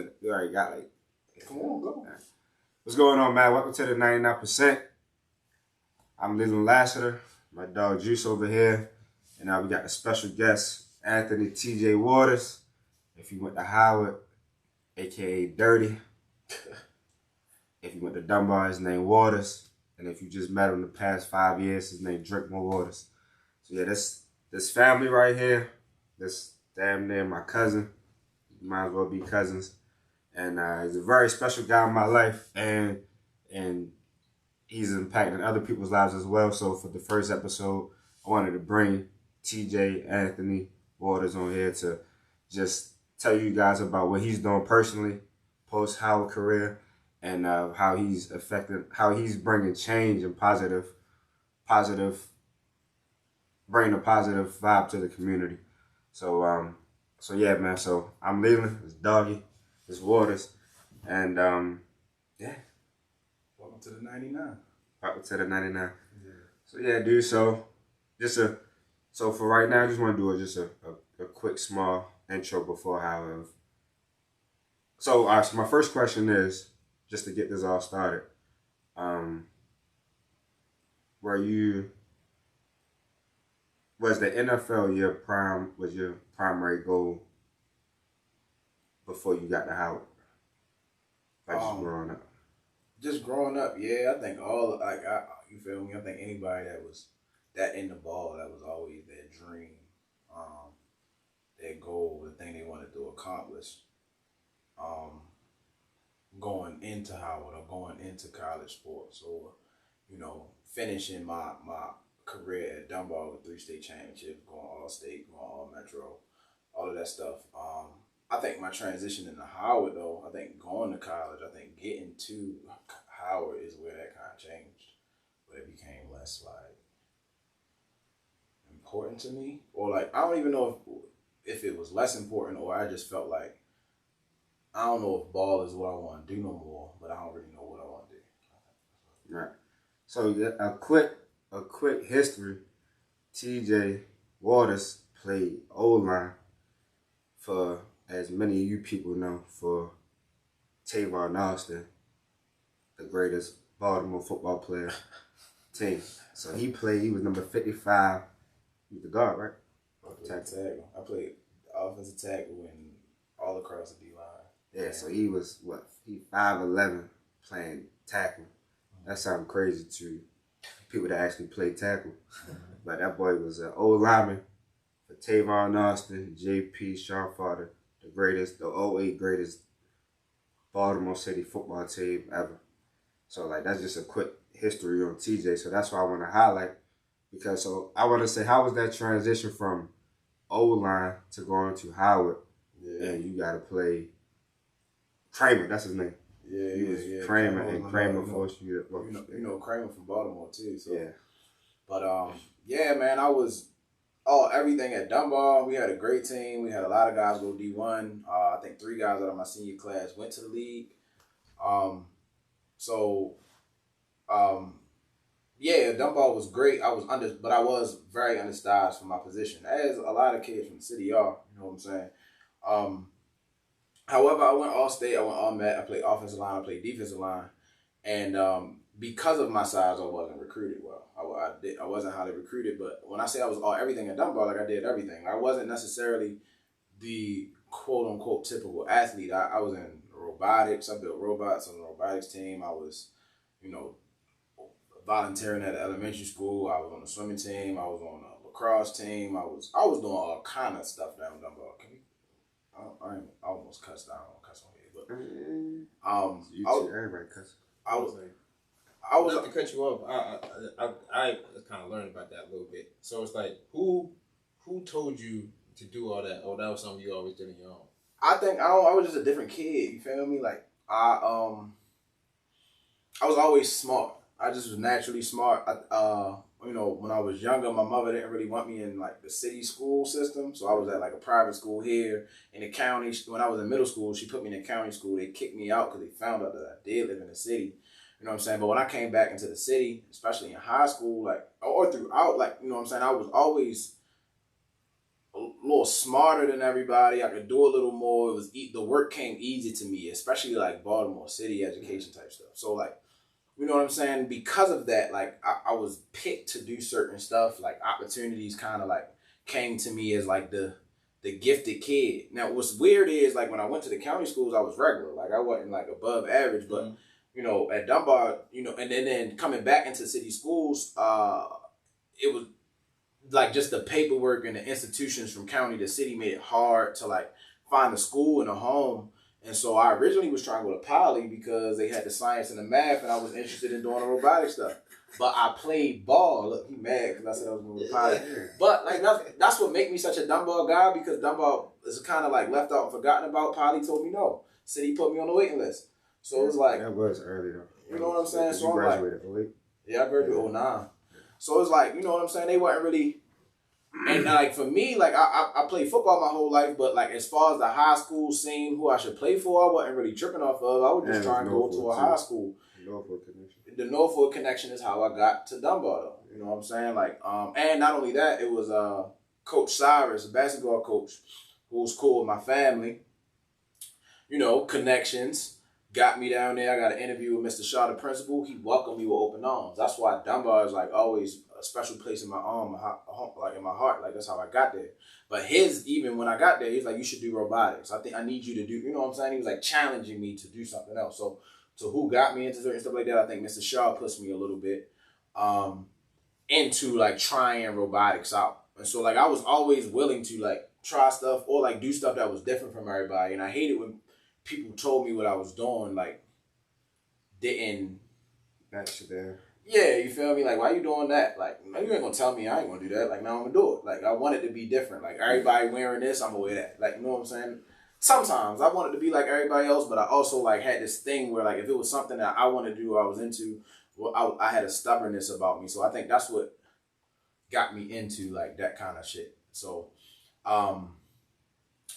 minute. We already got like. Come on, go. Right. What's going on, man? Welcome to the 99%. I'm Leland Lassiter, my dog Juice over here, and we got a special guest, Anthony T.J. Waters. If you went to Howard, aka Dirty. If you went to Dunbar, his name Waters. And if you just met him the past 5 years, his name DrinkMoreWatters. So yeah, this family right here, this damn near my cousin. Might as well be cousins. And he's a very special guy in my life, and he's impacting other people's lives as well. So for the first episode, I wanted to bring TJ Anthony Waters on here to just tell you guys about what he's doing personally, post Howard career, and how he's bringing change and bringing a positive vibe to the community. So yeah, man. So I'm Leland, it's Doggy, it's Waters, and yeah. Welcome to the 99. Welcome to the 99. Yeah. So yeah, dude. So for right now, I just want to do a quick small intro before Howard. So my first question is, just to get this all started, was the NFL your primary goal before you got to Howard? Like just growing up? Just growing up, yeah. I think you feel me? I think anybody that was that in the ball, that was always their dream, their goal, the thing they wanted to accomplish. Going into Howard or going into college sports, or finishing my career at Dunbar with 3 state championships, going all state, going all metro, all of that stuff. I think my transition into Howard, though, I think going to college, I think getting to Howard is where that kind of changed, where it became less like important to me, or like I don't even know if it was less important, or I just felt like I don't know if ball is what I want to do no more, but I don't really know what I want to do. Right. So a quick history. TJ Waters played O-line for, as many of you people know, for Tavon Austin, the greatest Baltimore football player team. So he was number 55. He was the guard, right? Tackle. I played offensive tackle and all across the D-line. Yeah, so he was, he 5'11", playing tackle. That sounds crazy to people that actually play tackle. But that boy was an old lineman for Tavon Austin, JP Sharpfather, the 08 greatest Baltimore City football team ever. So, that's just a quick history on TJ. So that's why I want to highlight. Because, I want to say, how was that transition from O-line to going to Howard? Yeah. And you got to play Kramer, that's his name. Yeah. Kramer, and Kramer forced you to... You know Kramer from Baltimore, too. So. Yeah. But, yeah, man, I was everything at Dunbar. We had a great team. We had a lot of guys go D1. I think 3 guys out of my senior class went to the league. Yeah, Dunbar was great. But I was very undersized for my position, as a lot of kids from the city are. You know what I'm saying? However, I went all state. I went all met. I played offensive line. I played defensive line, and because of my size, I wasn't recruited well. I wasn't highly recruited. But when I say I was all everything at Dunbar, I did everything. I wasn't necessarily the quote unquote typical athlete. I was in robotics. I built robots on the robotics team. I was, volunteering at an elementary school. I was on the swimming team. I was on a lacrosse team. I was doing all kind of stuff down in Dunbar. I almost cussed down. I don't cuss on here, but everybody cuss. I was not to cut you off. I kind of learned about that a little bit. So it's like, who told you to do all that? Or that was something you always did on your own? I think I was just a different kid. You feel me? Like I was always smart. I just was naturally smart. When I was younger, my mother didn't really want me in like the city school system. So I was at like a private school here in the county. When I was in middle school, she put me in the county school. They kicked me out because they found out that I did live in the city. You know what I'm saying? But when I came back into the city, especially in high school, or throughout, I was always little smarter than everybody. I could do a little more. It was the work came easy to me, especially like Baltimore City education type stuff. So like, you know what I'm saying? Because of that, like I was picked to do certain stuff. Like opportunities kind of like came to me as like the gifted kid. Now what's weird is like when I went to the county schools, I was regular. Like I wasn't like above average, but you know, at Dunbar, you know, and then coming back into city schools, it was like just the paperwork and the institutions from county to city made it hard to like find a school and a home. And so I originally was trying to go to Poly because they had the science and the math, and I was interested in doing the robotic stuff. But I played ball. Look, he mad because I said I was going to Poly. But like that's what make me such a Dunbar guy, because Dunbar is kind of like left out and forgotten about. Poly told me no. City put me on the waiting list. So it was like, that was early though. You know what I'm saying? So you I'm graduated like, 08? Yeah, I graduated 09. So it's like, you know what I'm saying? They wasn't really. And like for me, like I played football my whole life, but like as far as the high school scene, who I should play for, I wasn't really tripping off of. I was just trying to go to a high school. Norfolk connection. The Norfolk connection is how I got to Dunbar, though. You know what I'm saying? Like, and not only that, it was Coach Cyrus, a basketball coach, who was cool with my family. You know, connections got me down there. I got an interview with Mr. Shaw, the principal. He welcomed me with open arms. That's why Dunbar is like always a special place in my arm, like in my heart. Like that's how I got there. But even when I got there, he's like, you should do robotics. I think I need you to do, you know what I'm saying? He was like challenging me to do something else. So who got me into certain stuff like that, I think Mr. Shaw pushed me a little bit into like trying robotics out. And so like I was always willing to like try stuff or like do stuff that was different from everybody. And I hated when people told me what I was doing, like didn't match there. Yeah, you feel me? Like, why you doing that? Like, you ain't gonna tell me I ain't gonna do that. Like, now I'm gonna do it. Like, I want it to be different. Like, everybody wearing this, I'm gonna wear that. Like, you know what I'm saying? Sometimes I wanted to be like everybody else, but I also like had this thing where like if it was something that I wanted to do or I was into, well, I had a stubbornness about me. So I think that's what got me into like that kind of shit. So,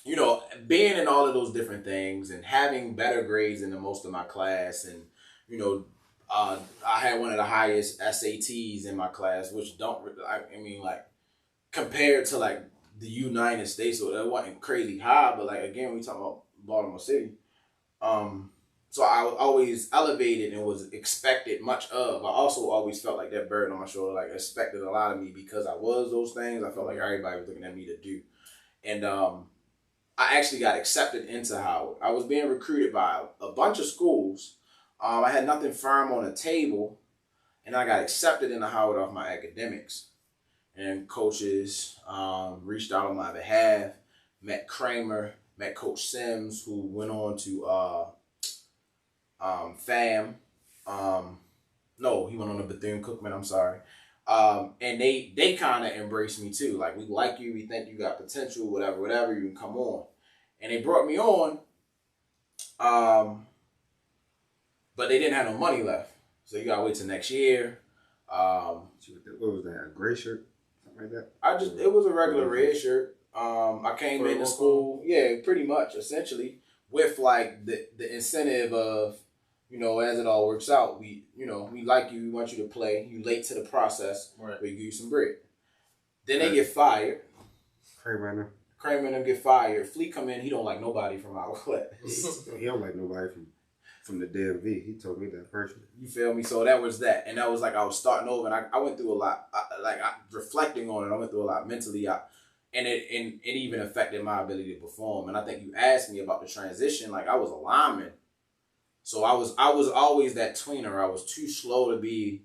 you know, being in all of those different things and having better grades than the most of my class, and you know, I had one of the highest SATs in my class, which I mean, like, compared to, like, the United States, so that wasn't crazy high, but, like, again, we talking about Baltimore City. So I was always elevated and was expected much of. I also always felt like that burden on my shoulder, like, expected a lot of me because I was those things. I felt like everybody was looking at me to do. And I actually got accepted into Howard. I was being recruited by a bunch of schools. I had nothing firm on the table, and I got accepted into Howard off my academics. And coaches reached out on my behalf, met Kramer, met Coach Sims, who went on to FAM. No, he went on to Bethune-Cookman, I'm sorry. And they kind of embraced me too. Like, we like you, we think you got potential, whatever, you can come on. And they brought me on. But they didn't have no money left. So you gotta wait till next year. What was that? A gray shirt? Something like that? It was a regular red shirt. I came into school, yeah, pretty much, essentially, with like the incentive of, you know, as it all works out, we like you, we want you to play. You late to the process, right. We give you some bread. Then they get fired. Kramer and them get fired. Fleet come in, he don't like nobody from our class. He don't like nobody from the DMV. He told me that personally. You feel me? So that was that. And that was like I was starting over, and I went through a lot. Reflecting on it, I went through a lot mentally. And it even affected my ability to perform. And I think you asked me about the transition. Like, I was a lineman. So I was always that tweener. I was too slow to be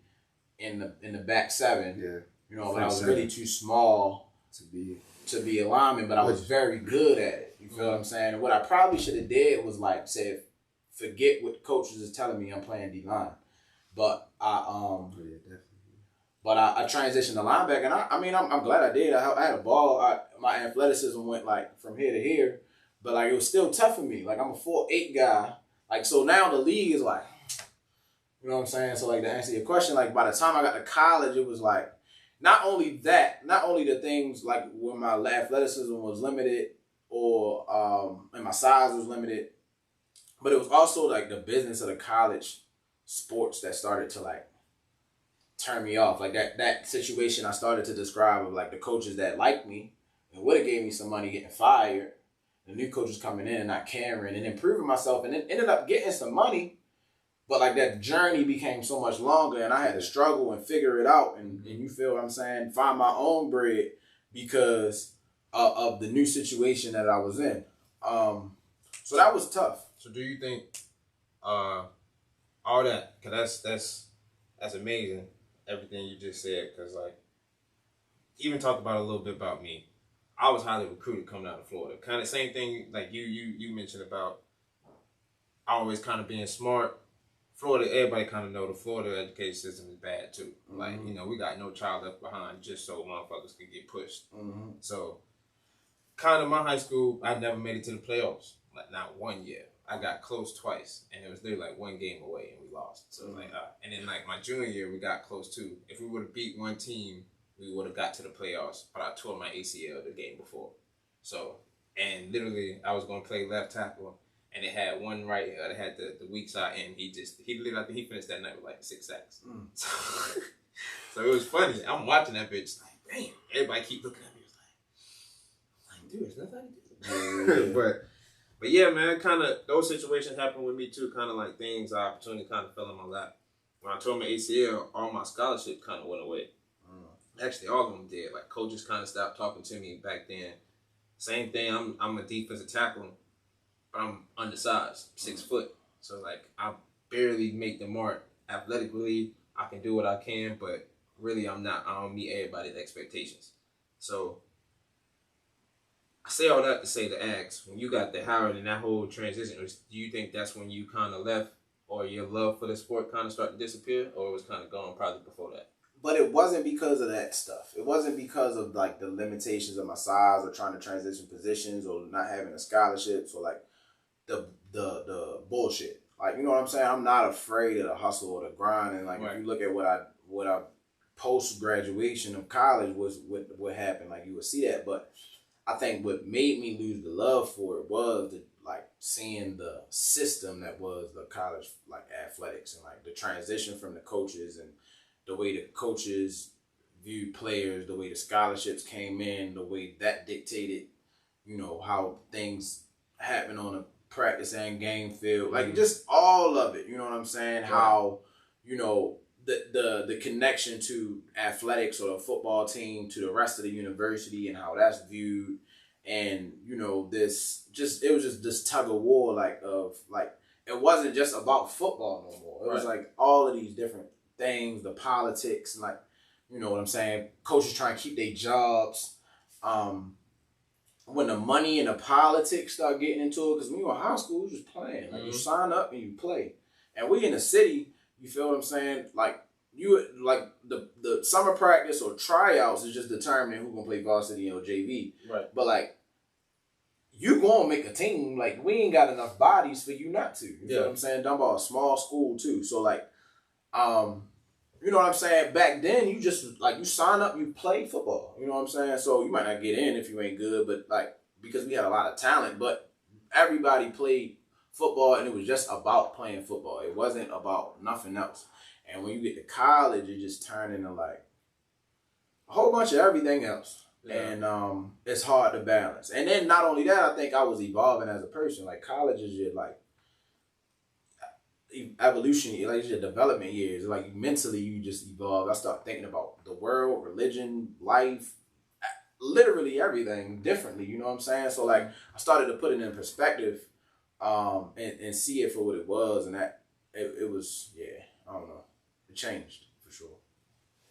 in the back seven. Yeah. You know, but I was really too small to be a lineman, but I was very good at it. You feel what I'm saying? And what I probably should have did was like said, forget what coaches is telling me I'm playing D-line. But I transitioned to linebacker, and I mean I'm glad I did. I had a ball. My athleticism went like from here to here, but like it was still tough for me. Like I'm a 4'8" guy. Like, so now the league is like, you know what I'm saying? So like to answer your question, like by the time I got to college, it was like not only the things like when my athleticism was limited or and my size was limited, but it was also like the business of the college sports that started to like turn me off. Like that situation I started to describe of like the coaches that liked me It would have gave me some money getting fired. The new coach was coming in and not caring and improving myself, and then ended up getting some money. But like that journey became so much longer, and I had to struggle and figure it out, and you feel what I'm saying? Find my own bread because of the new situation that I was in. So that was tough. So do you think all that? Cause that's amazing. Everything you just said. Cause like even talk about a little bit about me. I was highly recruited coming out of Florida. Kind of same thing like you mentioned about always kind of being smart. Florida, everybody kind of know the Florida education system is bad too. Mm-hmm. Like, you know, we got no child left behind just so motherfuckers could get pushed. Mm-hmm. So, kind of my high school, I never made it to the playoffs. Like, not one year. I got close twice, and it was literally like one game away, and we lost. So, like, and then like my junior year, we got close too. If we would have beat one team, we would have got to the playoffs. But I tore my ACL the game before. So, and literally, I was going to play left tackle. And it had one right here. It had the weak side, and he literally, I think he finished that night with like 6 sacks. Mm. So it was funny. I'm watching that bitch like, damn. Everybody keep looking at me. Like, dude, there's nothing I can do. But yeah, man, kind of those situations happened with me too. Kind of like things, opportunity kind of fell in my lap. When I tore my ACL, all my scholarship kind of went away. Actually, all of them did. Like coaches kind of stopped talking to me back then. Same thing. I'm a defensive tackle. I'm undersized, 6 foot. So, like, I barely make the mark athletically. I can do what I can, but really I don't meet everybody's expectations. So, I say all that to say to ask, when you got the Howard and that whole transition, do you think that's when you kind of left or your love for the sport kind of started to disappear, or it was kind of gone probably before that? But it wasn't because of that stuff. It wasn't because of, like, the limitations of my size or trying to transition positions or not having the scholarships or, like, the bullshit. Like, you know what I'm saying? I'm not afraid of the hustle or the grind. And like, right. If you look at what I post graduation of college was what happened, like you would see that. But I think what made me lose the love for it was seeing the system that was the college like athletics and like the transition from the coaches and the way the coaches viewed players, the way the scholarships came in, the way that dictated, you know, how things happen on a practice and game field, like just all of it, you know what I'm saying? Right. How, you know, the connection to athletics or the football team to the rest of the university and how that's viewed, and you know, it was just this tug of war, like it wasn't just about football no more. It was like all of these different things, the politics, like, you know what I'm saying? Coaches trying to keep their jobs. When the money and the politics start getting into it, because when you were in high school, you just playing. Like, you sign up and you play. And we in the city, you feel what I'm saying? Like, the summer practice or tryouts is just determining who's going to play varsity or JV. Right. But, like, you going to make a team. Like, we ain't got enough bodies for you not to. You know what I'm saying? Dunbar, a small school, too. So, like, you know what I'm saying? Back then, you just, like, you sign up, you play football. You know what I'm saying? So, you might not get in if you ain't good, but, like, because we had a lot of talent, but everybody played football, and it was just about playing football. It wasn't about nothing else. And when you get to college, it just turned into, like, a whole bunch of everything else. Yeah. And it's hard to balance. And then, not only that, I think I was evolving as a person. Like, college is your, like, evolution, like your development years. Like mentally, you just evolve. I start thinking about the world, religion, life, literally everything differently. You know what I'm saying? So like, I started to put it in perspective, and see it for what it was, and that it was, yeah, I don't know, it changed for sure.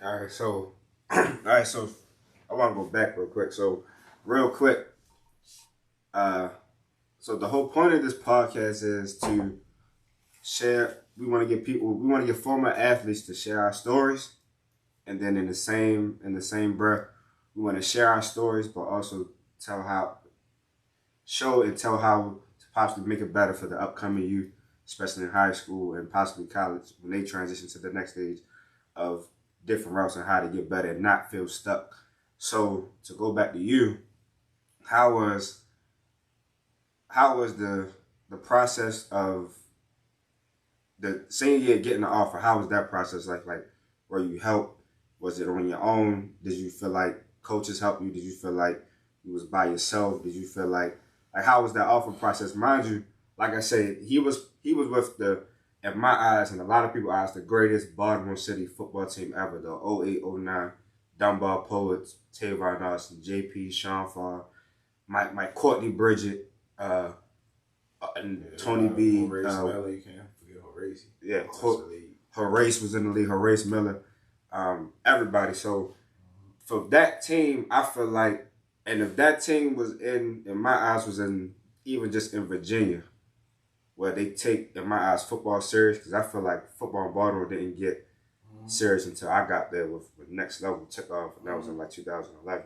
All right, so I want to go back real quick. So real quick, so the whole point of this podcast is to share. We want to get former athletes to share our stories, and then in the same breath, we want to share our stories, but also tell how to possibly make it better for the upcoming youth, especially in high school and possibly college, when they transition to the next stage of different routes and how to get better and not feel stuck. So to go back to you, how was the process of the senior year getting the offer? How was that process like? Like, were you helped? Was it on your own? Did you feel like coaches helped you? Did you feel like you was by yourself? Did you feel like how was that offer process? Mind you, like I said, he was with the, in my eyes and a lot of people's eyes, the greatest Baltimore City football team ever. The 08-09 Dunbar Poets, Tavon Austin, JP, Sean Farr, Mike Courtney Bridget, and Tony B. Horace Miller, you can't forget Horace. Yeah, Horace was in the league. Horace Miller, everybody. So for that team, I feel like, and if that team was in my eyes, was in even just in Virginia, where they take, in my eyes, football serious, because I feel like football in Baltimore didn't get serious until I got there with Next Level took off, and that was in like 2011.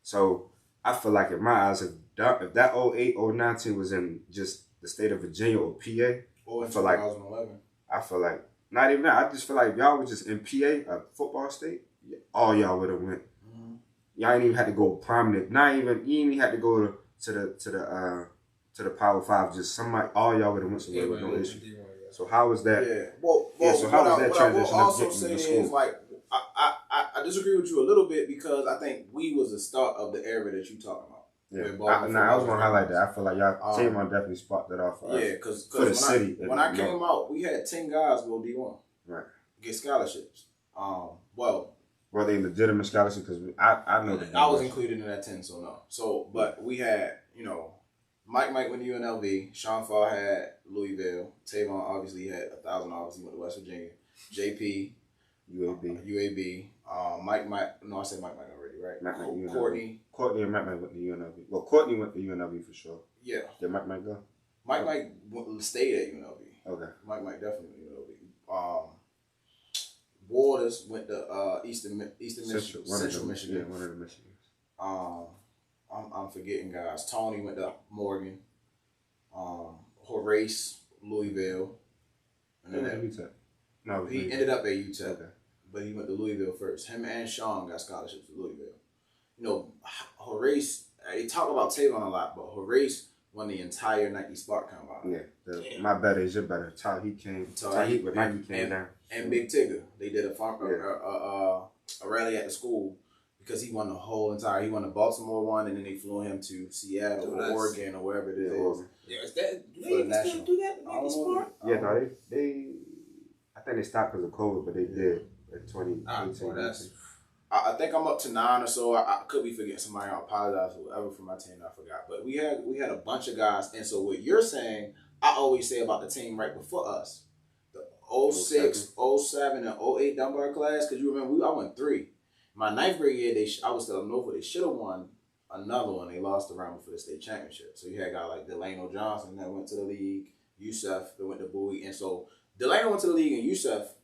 So I feel like in my eyes, if that 08-09 team was in just the state of Virginia or PA, Or in I feel like 2011. I feel like not even that. I just feel like if y'all was just in PA, a football state, all y'all would have went. Y'all ain't even had to go prominent. You ain't even had to go to the Power Five. Just somebody, all y'all would have went somewhere with no issue. So how was that? Yeah. Well, so how was that transition what I will of also getting say to school? is, like, I disagree with you a little bit, because I think we was the start of the era that you talking about. Yeah, I was gonna highlight that. I feel like y'all Tavon definitely sparked that off for us. Yeah, because for the city. When I came out, we had 10 guys go D1, right, get scholarships. Well, were they legitimate scholarships? Because I know that I was included in that 10, so no. So, but we had, Mike went to UNLV. Sean Farr had Louisville. Tavon obviously had $1,000. He went to West Virginia. JP, UAB. I said Mike already, right? Courtney and Mike went to UNLV. Well, Courtney went to UNLV for sure. Yeah. Did Mike go? Mike stayed at UNLV. Okay. Mike definitely went to UNLV. Waters went to Central Michigan. Yeah, one of the Michigans. I'm forgetting guys. Tony went to Morgan. Horace, Louisville. And then UTEP. No, he ended up at UTEP. Okay. But he went to Louisville first. Him and Sean got scholarships to Louisville. Horace, they talk about Tavon a lot, but Horace won the entire Nike Spark Combine. Yeah, my better is your better. Nike came down. And Big Tigger, they did a rally at the school, because he won the whole entire. He won the Baltimore one, and then they flew him to Seattle or Oregon or wherever it is. Yeah, is that do For the they national. still do that in Nike Sport? Yeah, no, they. I think they stopped because of COVID, but they did in 2018. I think I'm up to 9 or so. I could be forgetting somebody. I apologize for whoever from my team I forgot. But we had a bunch of guys, and so what you're saying, I always say about the team right before us, the 06, 07, and 08 Dunbar class. Because you remember, I won 3. My 9th grade year, I was still Nova. They should have won another one. They lost the round for the state championship. So you had guys like Delano Johnson that went to the league, Yusef that went to Bowie, and so Delano went to the league, and Yusef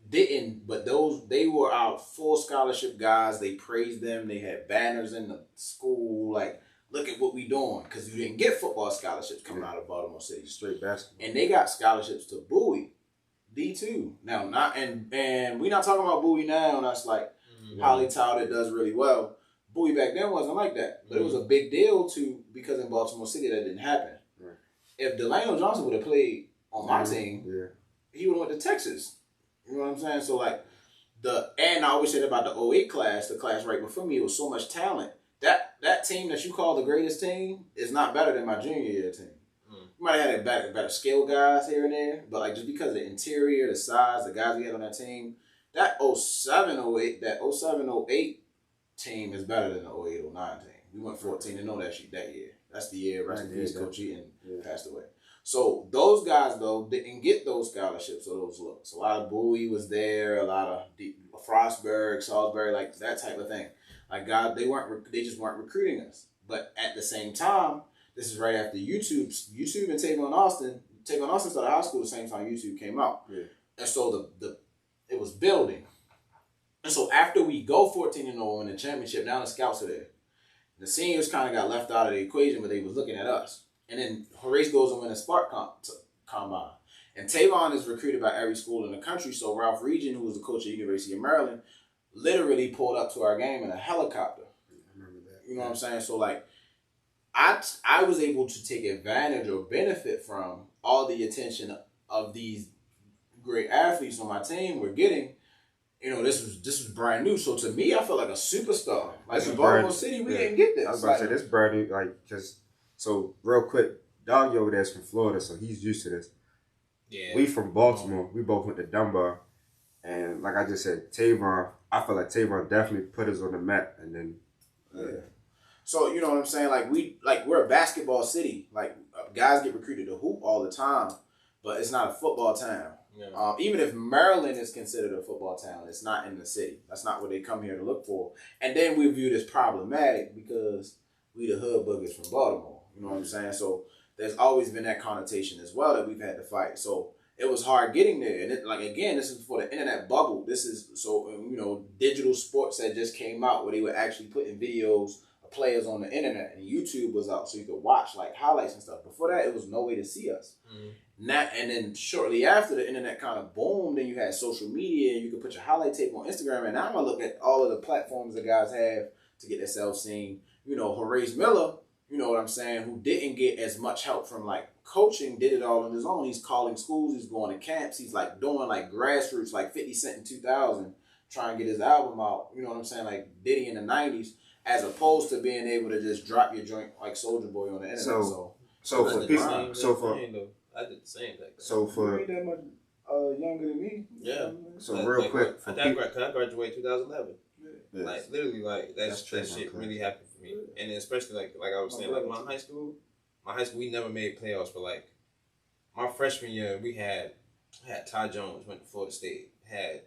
didn't, but they were our full scholarship guys. They praised them. They had banners in the school, like, look at what we doing, because you didn't get football scholarships coming out of Baltimore City. Straight basketball. And they got scholarships to Bowie, D2. Now, and we're not talking about Bowie now, and that's like highly touted, does really well. Bowie back then wasn't like that, but it was a big deal because in Baltimore City that didn't happen. Right. If Delano Johnson would have played on my team, he would have went to Texas. You know what I'm saying? So, like, and I always said about the 08 class, the class right before me, it was so much talent. That team that you call the greatest team is not better than my junior year team. You might have had better skill guys here and there, but, like, just because of the interior, the size, the guys we had on that team, that 07-08 team is better than the 08-09 team. We went 14-0 that year. That's the year, rest in peace, Coach Eaton passed away. So those guys, though, didn't get those scholarships or those looks. A lot of Bowie was there, a lot of Frostburg, Salisbury, like that type of thing. Like, God, they just weren't recruiting us. But at the same time, this is right after YouTube and Tavon Austin started high school the same time YouTube came out. Yeah. And so it was building. And so after we go 14-0 in the championship, now the scouts are there. The seniors kind of got left out of the equation, but they was looking at us. And then Horace goes and wins a Spark Combine. And Tavon is recruited by every school in the country. So Ralph Regent, who was the coach at the University of Maryland, literally pulled up to our game in a helicopter. I remember that. You know what I'm saying? So, like, I was able to take advantage or benefit from all the attention of these great athletes on my team were getting this was brand new. So to me, I felt like a superstar. Like This in is Baltimore brand- City, we yeah. didn't get this. I was about to say this brand new, like just so real quick. Doggy over there's from Florida, so he's used to this. Yeah. We from Baltimore. We both went to Dunbar, and like I just said, Tavon. I feel like Tavon definitely put us on the map, and then Yeah. So you know what I'm saying? We're a basketball city. Like guys get recruited to hoop all the time, but it's not a football town. Yeah. Even if Maryland is considered a football town, it's not in the city. That's not what they come here to look for. And then we view this problematic because we the hood boogers from Baltimore. You know what I'm saying? So there's always been that connotation as well that we've had to fight. So it was hard getting there. And this is before the internet bubble. This is digital sports that just came out where they were actually putting videos of players on the internet, and YouTube was out so you could watch like highlights and stuff. Before that, it was no way to see us. Mm-hmm. And then shortly after the internet kind of boomed, then you had social media and you could put your highlight tape on Instagram. And now I'm gonna look at all of the platforms that guys have to get themselves seen. Horace Miller, you know what I'm saying, who didn't get as much help from like coaching, did it all on his own. He's calling schools, he's going to camps, he's like doing like grassroots, like 50 Cent in 2000, trying to get his album out. You know what I'm saying, like Diddy in the 90s, as opposed to being able to just drop your joint like Soulja Boy on the internet. So for people, I did the same thing. So for you ain't that much younger than me. Yeah. So real quick, I graduated 2011. Yes. Like literally, like that shit really happened for me. And then especially like I was saying, like my high school, we never made playoffs. But like my freshman year, we had Ty Jones went to Florida State. Had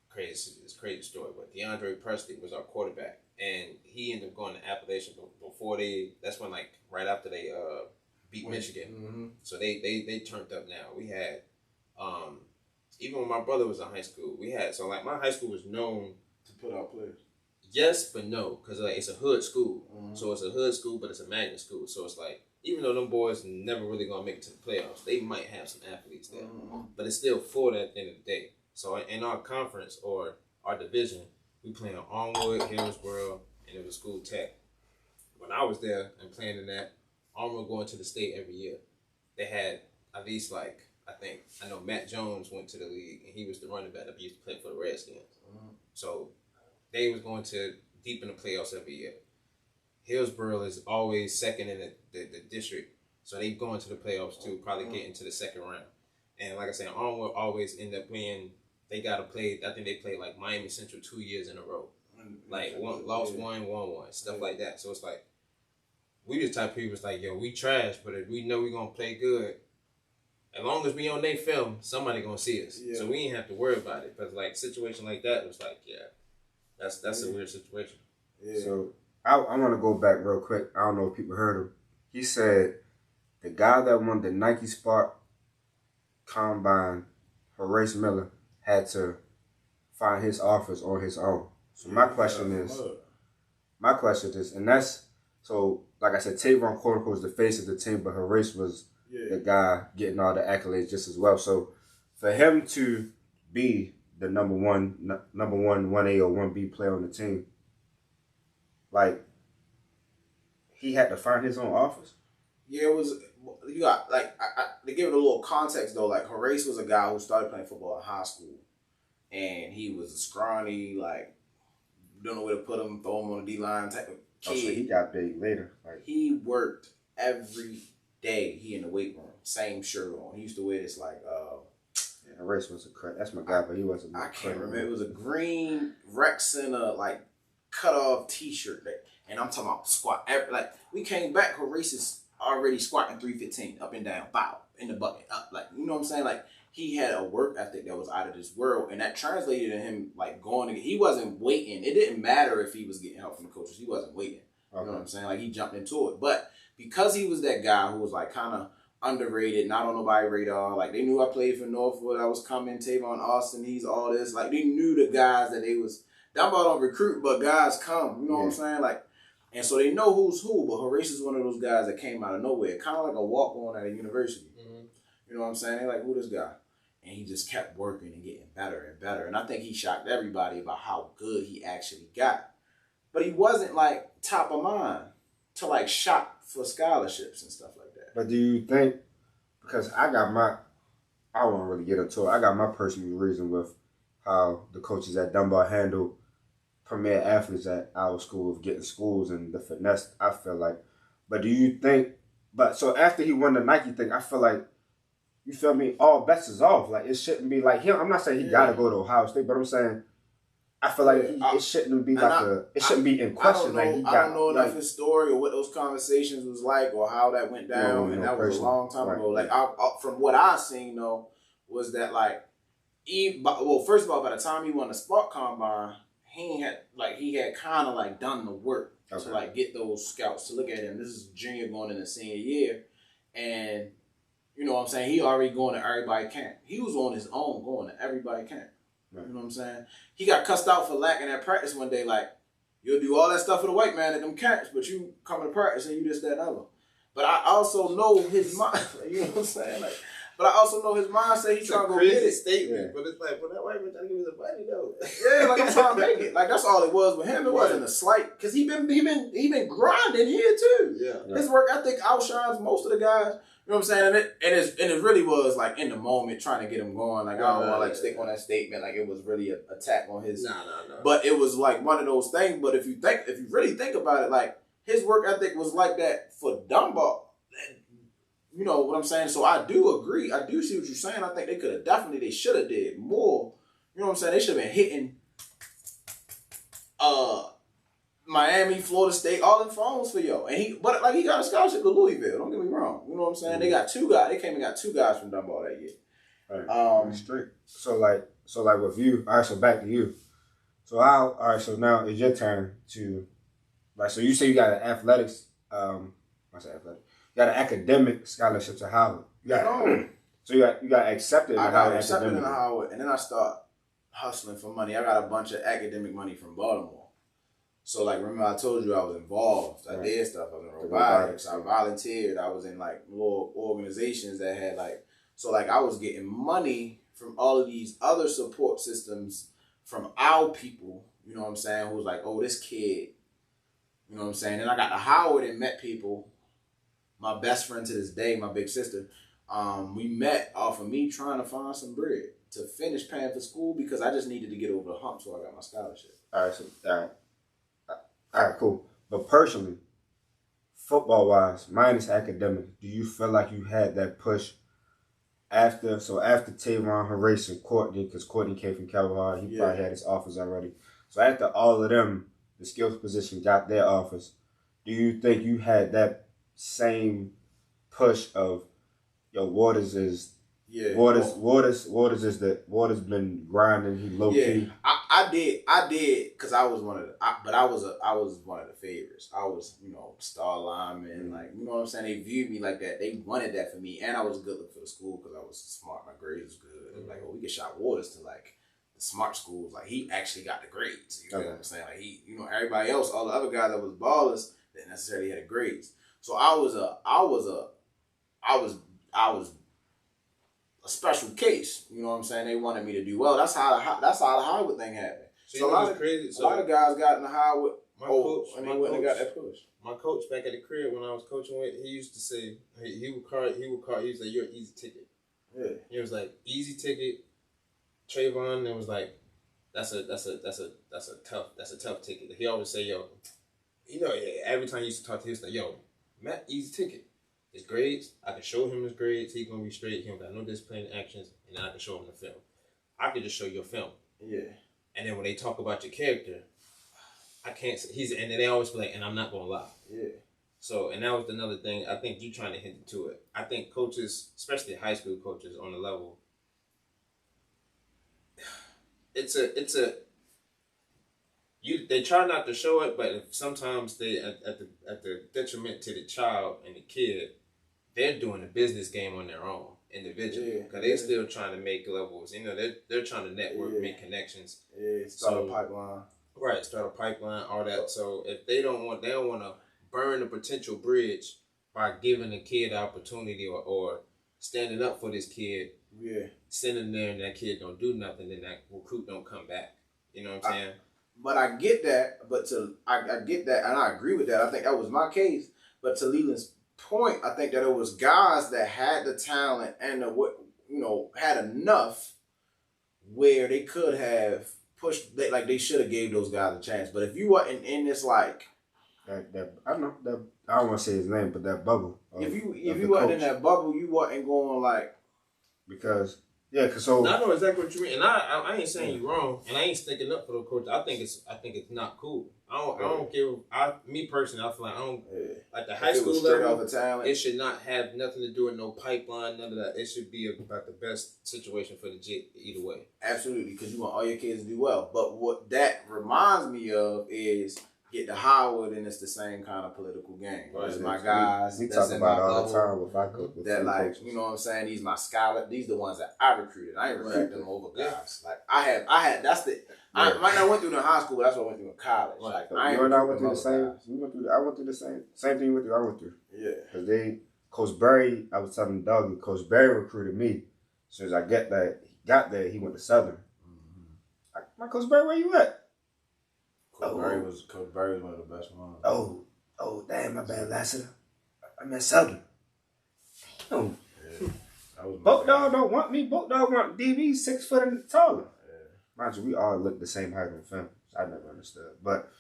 crazy story, but DeAndre Presley was our quarterback, and he ended up going to Appalachian before that's when like right after they beat Michigan. Mm-hmm. So they turned up now. We had even when my brother was in high school, my high school was known to put out players. Yes, but no, because like it's a hood school. Mm-hmm. So it's a hood school, but it's a magnet school. So it's like even though them boys never really gonna make it to the playoffs, they might have some athletes there, but it's still for that at the end of the day. So in our conference or our division, we play on Armwood, Hillsborough, and it was School Tech. When I was there and playing in that, Armwood going to the state every year. They had at least I know Matt Jones went to the league and he was the running back that used to play for the Redskins. Mm-hmm. So they was going to deep in the playoffs every year. Hillsborough is always second in the district, so they go into the playoffs too, probably get into the second round. And like I said, Armwood always end up playing. They got to play. I think they played like Miami Central 2 years in a row. Like lost one, won one, stuff like that. So it's like we just type of people. It's like, yo, we trash, but if we know we gonna play good, as long as we on their film, somebody gonna see us. Yeah. So we ain't have to worry about it. But like situation like that, it was like, yeah, that's a weird situation. Yeah. So I want to go back real quick. I don't know if people heard him. He said the guy that won the Nike Spark Combine, Horace Miller, had to find his offers on his own. So my question is, and that's, so like I said, Tavon quote was the face of the team, but Horace was the guy getting all the accolades just as well. So for him to be the number one 1A or 1B player on the team, like, he had to find his own offers? Yeah, it was, you got, like, to give it a little context though, like, Horace was a guy who started playing football in high school, and he was a scrawny, like, don't know where to put him, throw him on the D-line type of kid. Oh, so he got big later. Like, he worked every day. He in the weight room, same shirt on. He used to wear this, like, Horace was a crack. That's my guy, but he wasn't. I can't remember. It was a green Rex Center, like, cut off T-shirt, and I'm talking about squat. Like, we came back, Horace is already squatting 315 up and down, bow in the bucket, up, like, you know what I'm saying? Like, he had a work ethic that was out of this world, and that translated to him like going. He wasn't waiting. It didn't matter if he was getting help from the coaches. He wasn't waiting. Okay. You know what I'm saying? Like, he jumped into it, but because he was that guy who was like kind of underrated, not on nobody's radar. Like, they knew I played for Northwood. I was coming. Tavon Austin. He's all this. Like, they knew the guys that they was. Dunbar don't recruit, but guys come. You know what I'm saying? Like, and so they know who's who. But Horace is one of those guys that came out of nowhere, kind of like a walk-on at a university. Mm-hmm. You know what I'm saying? They like, who this guy? And he just kept working and getting better and better. And I think he shocked everybody about how good he actually got. But he wasn't like top of mind to like shop for scholarships and stuff like that. But do you think, because I don't want to really get into it, I got my personal reason with how the coaches at Dunbar handle premier athletes at our school of getting schools and the finesse, I feel like. But do you think, but so after he won the Nike thing, I feel like, you feel me, all bets is off. Like, it shouldn't be like him. I'm not saying he got to go to Ohio State, but I'm saying, I feel like it shouldn't be like it shouldn't be in question. I don't know enough his story or what those conversations was like or how that went down, and that was a long time ago. Like, from what I seen though, was that like, first of all, by the time he won the Spark Combine, he had kind of like done the work to like get those scouts to look at him. This is junior going in the senior year, and you know what I'm saying, he already going to everybody camp. He was on his own going to everybody camp. Right. You know what I'm saying? He got cussed out for lacking at practice one day. Like, you'll do all that stuff for the white man at them camps, but you come to practice and you this, that, and other. But I also know his mind. You know what I'm saying? Like, but I also know his mindset. He trying to go get it. Statement, but it's like, well, that white man trying to give me the money though. Yeah, like I'm trying to make it. Like that's all it was with him. It wasn't a slight, because he been grinding here too. Yeah. His work ethic outshines most of the guys. You know what I'm saying? And it really was like in the moment trying to get him going. Like I don't want to like stick on that statement. Like it was really an attack on his. No. But it was like one of those things. But if you really think about it, like his work ethic was like that for Dunbar. You know what I'm saying? So I do agree. I do see what you're saying. I think they should have did more. You know what I'm saying? They should have been hitting Miami, Florida State, all in phones for yo. And he got a scholarship to Louisville. Don't get me wrong. You know what I'm saying? They got two guys. They came and got two guys from Dunbar that year. Right. Straight. So like with you, all right, so back to you. So now it's your turn to, like, so you say you got an athletics, I say athletic. You got an academic scholarship to Howard. So you got accepted in Howard. I got accepted in Howard, and then I start hustling for money. I got a bunch of academic money from Baltimore. So, like, remember I told you I was involved. I did stuff. I was in robotics. I volunteered. I was in, like, little organizations that had, like... So, like, I was getting money from all of these other support systems from our people, you know what I'm saying, who was like, oh, this kid, you know what I'm saying? And I got to Howard and met people. My best friend to this day, my big sister, we met off of me trying to find some bread to finish paying for school because I just needed to get over the hump, so I got my scholarship. All right, cool. But personally, football-wise, minus academic, do you feel like you had that push after Tavon, Horace, and Courtney, because Courtney came from Calvary, he probably had his offers already. So after all of them, the skills position got their offers, do you think you had that same push of, yo, Waters been grinding, he low key? I did, because I was one of the favorites. I was, star lineman, like, you know what I'm saying? They viewed me like that. They wanted that for me, and I was a good look for the school because I was smart. My grades was good. Mm-hmm. Like, we could shot Waters to like the smart schools. Like, he actually got the grades. You know what I'm saying? Like, he, everybody else, all the other guys that was ballers, didn't necessarily had the grades. So I was a special case. You know what I'm saying? They wanted me to do well. That's how the Howard thing happened. So a lot of guys got in the Howard. And they wouldn't have got that push. My coach back at the crib when I was coaching with, he used to say he would call. He was like, "You're an easy ticket." Yeah. He was like, "Easy ticket." Trayvon, it was like, that's a tough ticket. He always say, "Yo," every time he used to talk to him, he was like, "Yo, Matt, easy ticket. His grades, I can show him his grades. He's gonna be straight. He don't got no discipline actions, and then I can show him the film. I can just show your film." Yeah. And then when they talk about your character, I can't say and then they always be like, "And I'm not gonna lie." Yeah. So, and that was another thing. I think you trying to hint to it. I think coaches, especially high school coaches on the level, they try not to show it, but sometimes they at the detriment to the child and the kid, they're doing a business game on their own individually because they're still trying to make levels. They're trying to network, make connections. Yeah, start a pipeline. Right, start a pipeline, all that. So if they don't want to burn the potential bridge by giving the kid the opportunity or standing up for this kid. Yeah. Sending there and that kid don't do nothing, then that recruit don't come back. You know what I'm saying? But I get that. I get that, and I agree with that. I think that was my case. But to Leland's point, I think that it was guys that had the talent and had enough where they could have pushed, they should have gave those guys a chance. But if you wasn't in this like that I know that I don't want to say his name, but that bubble. If you wasn't in that bubble, you wasn't going like because so I know exactly what you mean, and I ain't saying you wrong, and I ain't sticking up for the coach. I think it's not cool. I don't care. Me personally, I feel like I don't like the high school level. Off the talent. It should not have nothing to do with no pipeline, none of that. It should be about the best situation for the jit either way. Absolutely, because you want all your kids to do well. But what that reminds me of is get to Howard, and it's the same kind of political game. Right. My guys, we talk about all the time with our coaches. That like, you know what I'm saying? These my scholar. These the ones that I recruited. I ain't recruited them over guys. Like I had. That's the. I might not went through the high school, but that's what I went through in college. Like you and I went through the same. We went through. I went through the same thing you went through. I went through. Yeah. Because Coach Berry, I was telling Doug, Coach Berry recruited me. As soon as I got there, he went to Southern. My Coach Berry, where you at? Coach Berry was one of the best ones. Oh, damn, my bad, Lassiter. I'm at Southern. Damn. Yeah. Boat Dog don't want me. Boat Dog want DB 6 foot and taller. Mind you, we all look the same height on film. I never understood. But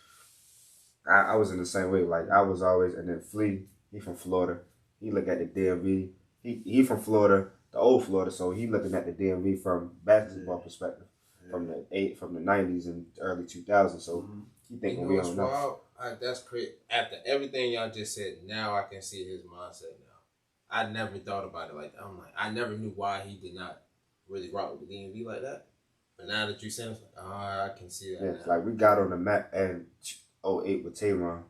I was in the same way. Like, I was always, and then Flea, he from Florida. He look at the DMV. He from Florida, the old Florida, so he looking at the DMV from basketball perspective, from the 90s and early 2000s. So he think we don't know. That's crazy. After everything y'all just said, now I can see his mindset now. I never thought about it like that. I never knew why he did not really rock with the DMV like that. But now that you said it, I can see that. Yeah, now. Like we got on the map in 08 with Tavon.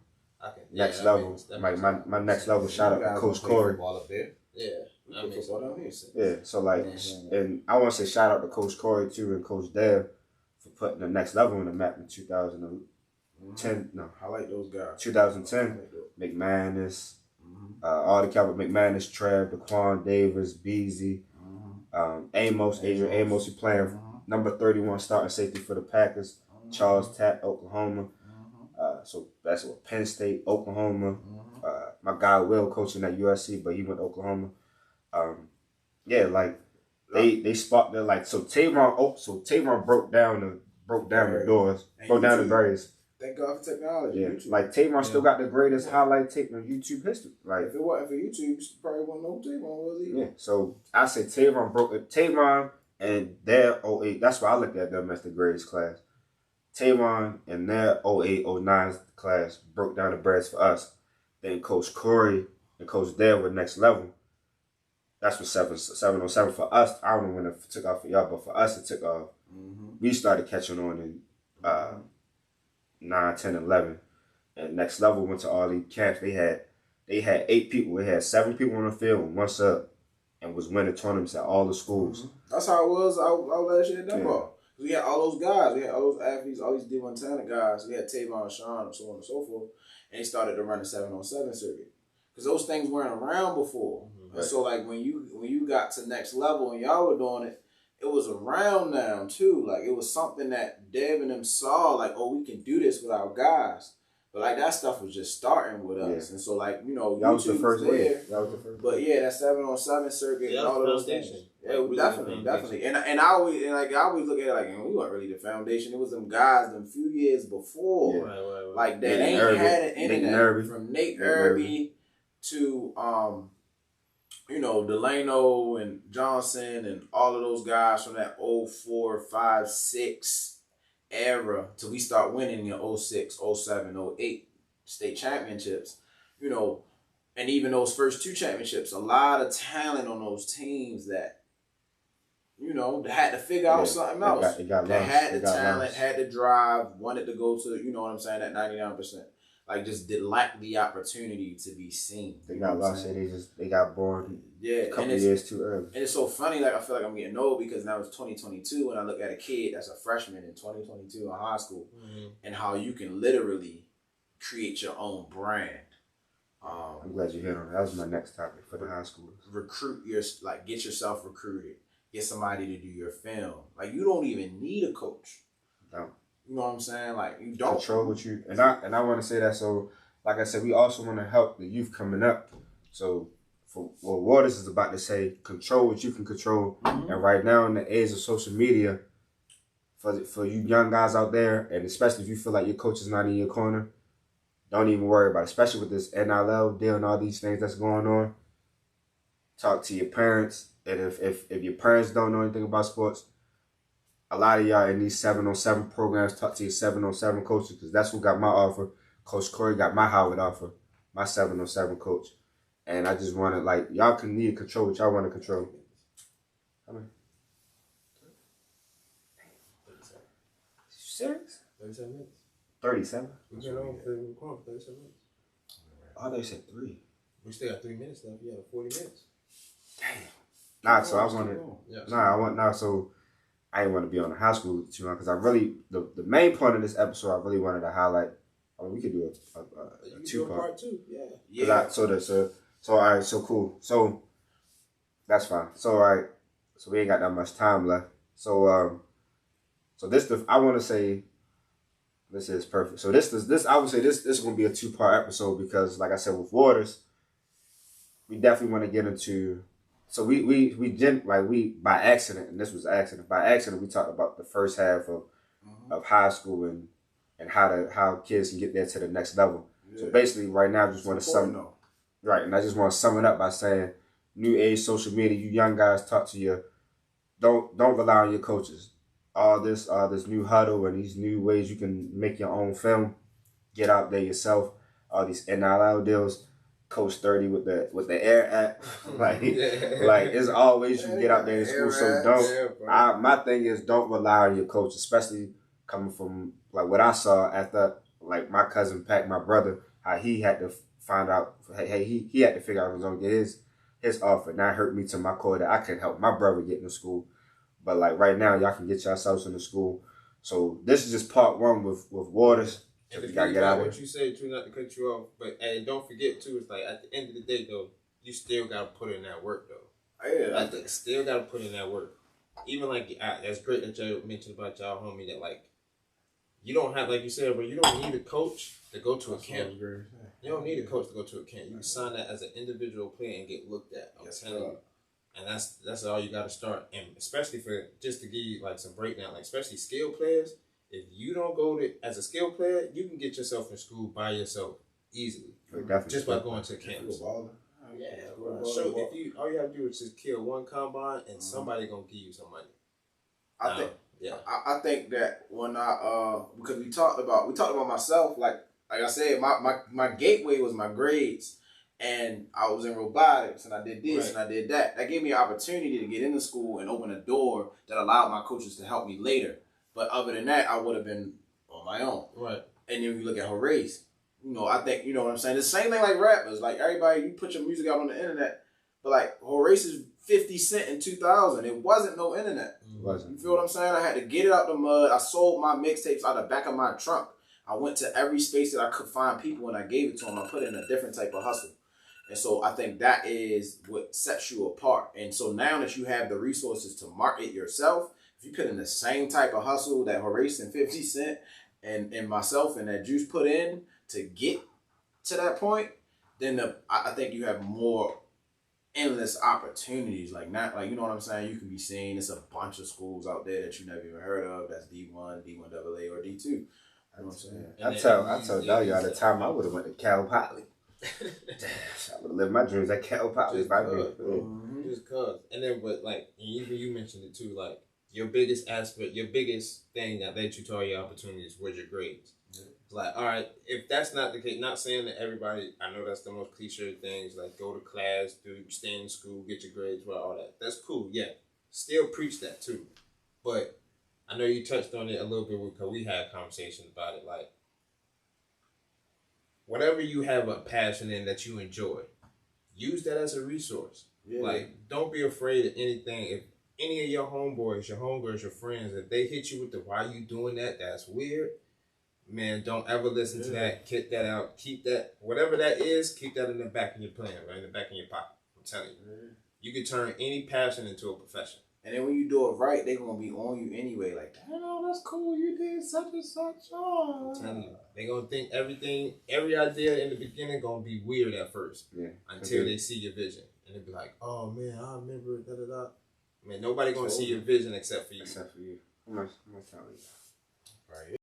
Next level. My next level. Shout out to Coach Corey. Yeah. Yeah. So like, and I want to say shout out to Coach Corey too and Coach Dev for putting the next level on the map in 2010. No, I like those guys. 2010. McManus, all the Calvin McManus, Trev, Daquan Davis, Beasley, Adrian Amos, who playing number 31 starting safety for the Packers. Charles Tapp, Oklahoma. So that's what Penn State, Oklahoma. My guy Will coaching at USC, but he went to Oklahoma. Like they spot there like so Tavon broke down the doors, broke down the barriers. Thank God for technology. Yeah, YouTube. Like Tavon still got the greatest highlight tape in YouTube history. Like if it wasn't for YouTube, you probably wouldn't know Tavon was either. Yeah, so I say Tavon broke it. Tavon and their 08, that's why I looked at them as the greatest class. Tavon and their 08, 09 class broke down the barriers for us. Then Coach Corey and Coach Dale were next level. That's what 707 for us. I don't know when it took off for y'all, but for us it took off. We started catching on in 9, 10, 11. And next level went to all these camps. They had 8 people. They had 7 people on the field and 1 sub, and was winning tournaments at all the schools. That's how it was out last year at Dunbar. We had all those guys. We had all those athletes, all these D1 talent guys. We had Tavon, Sean, and so on and so forth. And they started to run the 7-on-7 circuit. Because those things weren't around before. Right. So like when you got to next level and y'all were doing it, it was around now too. Like it was something that Dev and them saw, like, oh, we can do this with our guys. But like that stuff was just starting with us. And so like, you know, that was the first wave. But yeah, that 7-on-7 circuit and all of those things. Yeah, definitely. And I always look at it like, we weren't really the foundation. It was them guys them few years before. Yeah. Right. Like that ain't had an internet from Nate Irby to Delano and Johnson and all of those guys from that 04, 5, 6 era till we start winning in 06, 07, 08 state championships, and even those first 2 championships, a lot of talent on those teams that, they had to figure out something else. They had the talent, had the drive, wanted to go to, that 99%. Like just did lack the opportunity to be seen. They got lost. They got born. A couple years too early. And it's so funny. Like I feel like I'm getting old because now it's 2022, and I look at a kid that's a freshman in 2022 in high school, and how you can literally create your own brand. I'm glad you hit on that. That was my next topic for the high schoolers. Get yourself recruited. Get somebody to do your film. Like you don't even need a coach. No. You know what I'm saying? Like you don't control what you and I want to say that. So like I said, we also want to help the youth coming up. So for what Waters is about to say, control what you can control. And right now in the age of social media, for you young guys out there, and especially if you feel like your coach is not in your corner, don't even worry about it. Especially with this NIL deal and all these things that's going on. Talk to your parents, and if your parents don't know anything about sports, a lot of y'all in these 7-on-7 programs, talk to your 7-on-7 coaches, because that's what got my offer. Coach Corey got my Howard offer, my 7-on-7 coach. And I just want to, like, y'all can need to control what y'all want to control. How many? Serious? 37 minutes. 37? We've been on for 37 minutes. Oh, they said 3. We still got 3 minutes left. You had 40 minutes. Damn. Nah, so I wanted. Yeah. So I didn't want to be on the high school too long because I really the main point of this episode I really wanted to highlight. I mean, we could do a 2 part. Part 2, yeah. Yeah. So all right, so cool. So that's fine. So all right, so we ain't got that much time left. So I want to say this is perfect. So this I would say this is gonna be a 2-part episode because like I said with Waters, we definitely want to get into. So we by accident, and this was accident. By accident, we talked about the first half of high school and how kids can get there to the next level. Yeah. So basically, right now, I just want to and I just want to sum it up by saying, new age social media, you young guys talk to your, don't rely on your coaches. All this new huddle and these new ways you can make your own film, get out there yourself. All these NIL deals. Coach 30 with the air app, like it's always you get out there in school. So don't. My thing is don't rely on your coach, especially coming from like what I saw after like my cousin Pat, my brother, how he had to find out. Hey, he had to figure out he was gonna get his offer. And that hurt me to my core that I couldn't help my brother get into school. But like right now, y'all can get yourselves into school. So this is just part 1 with Waters. And the thing about what you say, too, not to cut you off, but and don't forget too, it's like at the end of the day though, you still gotta put in that work though. Yeah, I think still gotta put in that work. Even like that's great that you mentioned about y'all homie that like you don't have like you said, but you don't need a coach to go to a camp. You don't need a coach to go to a camp. You can sign that as an individual player and get looked at. I'm telling you. And that's all you gotta start. And especially for just to give you like some breakdown, like especially skill players. If you don't go to as a skill player, you can get yourself in school by yourself easily, just by going to camps. Yeah, bro. So if all you have to do is just kill one combine, and somebody gonna give you some money. I think that when because we talked about myself, like I said, my gateway was my grades, and I was in robotics, and I did this and I did that. That gave me an opportunity to get into school and open a door that allowed my coaches to help me later. But other than that, I would have been on my own. Right. And then you look at Horace, I think, you know what I'm saying? The same thing like rappers. Like everybody, you put your music out on the internet, but like Horace's 50 Cent in 2000, it wasn't no internet. It wasn't. You feel what I'm saying? I had to get it out the mud. I sold my mixtapes out the back of my trunk. I went to every space that I could find people and I gave it to them. I put in a different type of hustle. And so I think that is what sets you apart. And so now that you have the resources to market yourself, if you put in the same type of hustle that Horace and 50 Cent and myself and that Juice put in to get to that point, then I think you have more endless opportunities. Like not like, you know what I'm saying? You can be seeing it's a bunch of schools out there that you never even heard of. That's D1, D1AA, or D2. You know what I'm saying? I told y'all the time I would have went to Cal Poly. I would have lived my dreams at Cal Poly if I did. Just cause. And then but like even you mentioned it too, like your biggest aspect, your biggest thing that led you to all your opportunities was your grades. Yeah. It's like, all right, if that's not the case, not saying that everybody, I know that's the most cliche things, like go to class, stay in school, get your grades, well, all that. That's cool, yeah. Still preach that too. But I know you touched on it a little bit because we had conversations about it. Like, whatever you have a passion in that you enjoy, use that as a resource. Yeah. Like, don't be afraid of anything. If any of your homeboys, your homegirls, your friends, if they hit you with the "why you doing that? That's weird," man, don't ever listen to that. Kick that out. Keep that, whatever that is, keep that in the back of your plan, right? In the back of your pocket. I'm telling you. You can turn any passion into a profession. And then when you do it right, they're going to be on you anyway. Like, oh, that's cool. You did such and such. Oh. I'm telling you. They're going to think every idea in the beginning going to be weird at first. Yeah. Until they see your vision. And they'll be like, oh, man, I remember da-da-da. Man, nobody going to see your vision except for you. Except for you. How much time we got? Right.